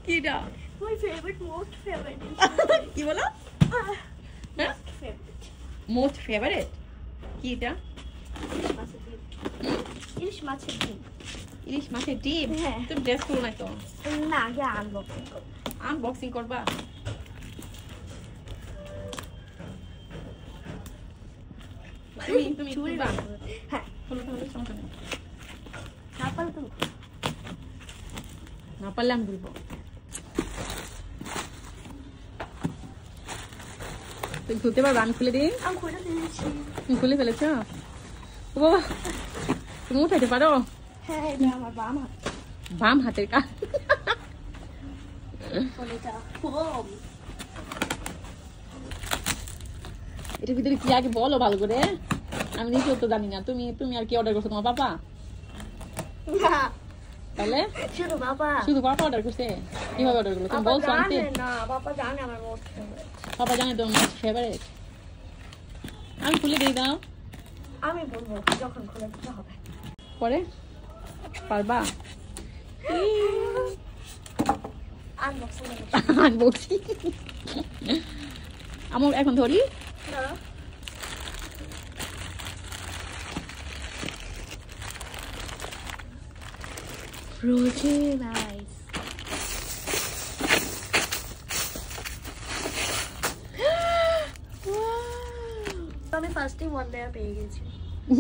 কিটা My favorite, most favorite. কি বলো? Most favorite. মোস্ট ফেভারিট কিটা? ইলিশ মাছের ডিম। ইলিশ মাছের ডিম? হ্যাঁ। তুমি ড্রেস করো না তো? না, আগে আনবক্সিং করব। আনবক্সিং করবা? তুমি চুরি করবা? হ্যাঁ, হলো তাহলে সমস্যা নেই। না পারলে তুমি না পারলে আমি বলবো। তুমি খুলতে পারবে? আমি খুলে দিই। আমি খুলে দিয়েছি। তুমি খুলে ফেলেছ? ও বাবা, তুমি উঠাইতে পারো? হ্যাঁ, এটা আমার বাম হাত। বাম হাতের কাজ। এটা ফোম। এটার ভিতরে কি আগে বলো ভালো করে, আমি নিজেও তো জানি না। তুমি আর কি অর্ডার করছো? তোমার পাপা? না, তাহলে শুধু বাবা। শুধু পাপা অর্ডার করছে? কিভাবে অর্ডার করলো? তুমি বাবা বলছো আনতে? জানে না, বাবা জানে আমার মোস্ট ফেভারিট। পাপা জানে তোমার মোস্ট ফেভারিট? আমি খুলে দিয়ে দাও। আমি বলবো যখন খুলে দিতে হবে। পরে পারবা? আনবক্সিং আনবক্সিং আমার এখন ধরি। দাঁড়াও। Frozen ice. আমি ফার্স্টে ওয়ান লেয়ার পেয়ে গেছি।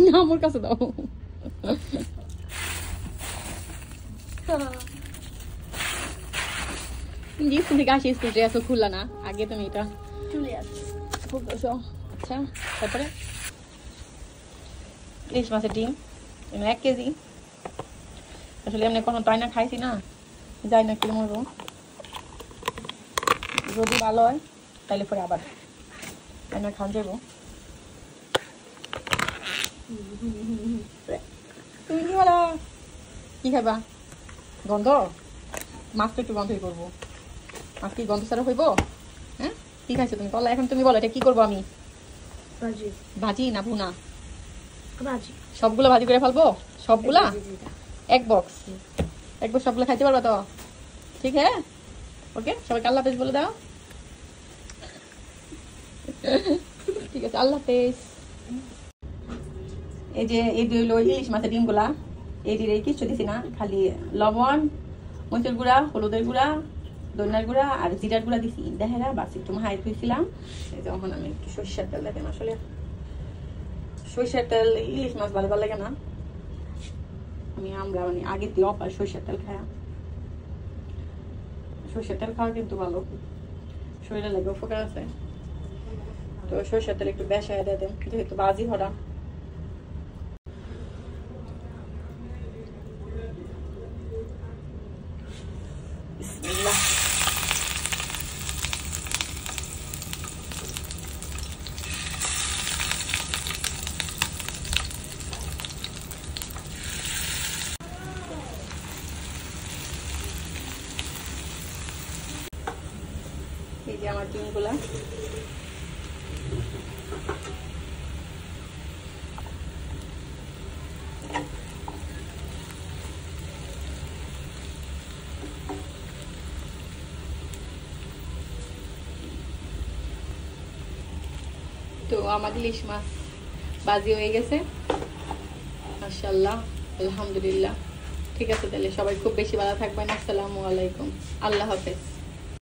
না, আমার কাছে দাও। তুমি স্কুল থেকে আসি, স্কুল ড্রেসও খুললা না, আগে তুমি এটা চলে আসছে। খুলতেছো। আচ্ছা, তারপরে ইলিশ মাছের ডিম 1 কেজি। আসলে এমনি কোনো তাই না খাইছি না, যাই না কি মরবো। যদি ভালো হয় তাহলে পরে আবার তাই না খাওয়া যাবো। তুমি কি বলো? কি খাইবা? গন্ধ? মাছ তো একটু গন্ধই করবো। মাছ কি গন্ধ ছাড়া হইব? হ্যাঁ, কি খাইছো তুমি? বলো এখন, তুমি বলো এটা কি করবো আমি? ভাজি। ভাজি না ভুনা? ভাজি। সবগুলো ভাজি করে ফেলবো? সবগুলা এক বক্স সবগুলো খাইতে পারবা তো? ঠিক হ্যাঁ, ওকে। সবাইকে আল্লাহ হাফেজ বলে দাও। ঠিক আছে, আল্লাহ হাফেজ। এই যে এই হলো ইলিশ মাছের ডিমগুলা। এই দিয়ে কিছু দিছি না, খালি লবণ, মরিচের গুঁড়া, হলুদের গুঁড়া, ধনিয়ার গুঁড়া আর জিরার গুঁড়া দিছি। দেখে না, বাস একটু হাই ধুইছিলাম। এই যখন আমি একটু সরিষার তেল দেখেন, আসলে সরিষার তেল ইলিশ মাছ ভালো লাগে না। আমরা মানে আগে দিয়ে অপার সরিষার তেল খায়া। সরিষার তেল খাওয়া কিন্তু ভালো, শরীরে লাগে উপকার আছে। তো সরিষার তেল একটু বেশি দিয়ে দেন, যেহেতু বাজি ভরা। বিসমিল্লাহ। এই যে আমার ডিমগুলা। তো আমাদের ইলিশ মাছ বাজি হয়ে গেছে, মাশাআল্লাহ, আলহামদুলিল্লাহ। ঠিক আছে, তাহলে সবাই খুব বেশি ভালো থাকবেন। আসসালামু আলাইকুম, আল্লাহ হাফেজ।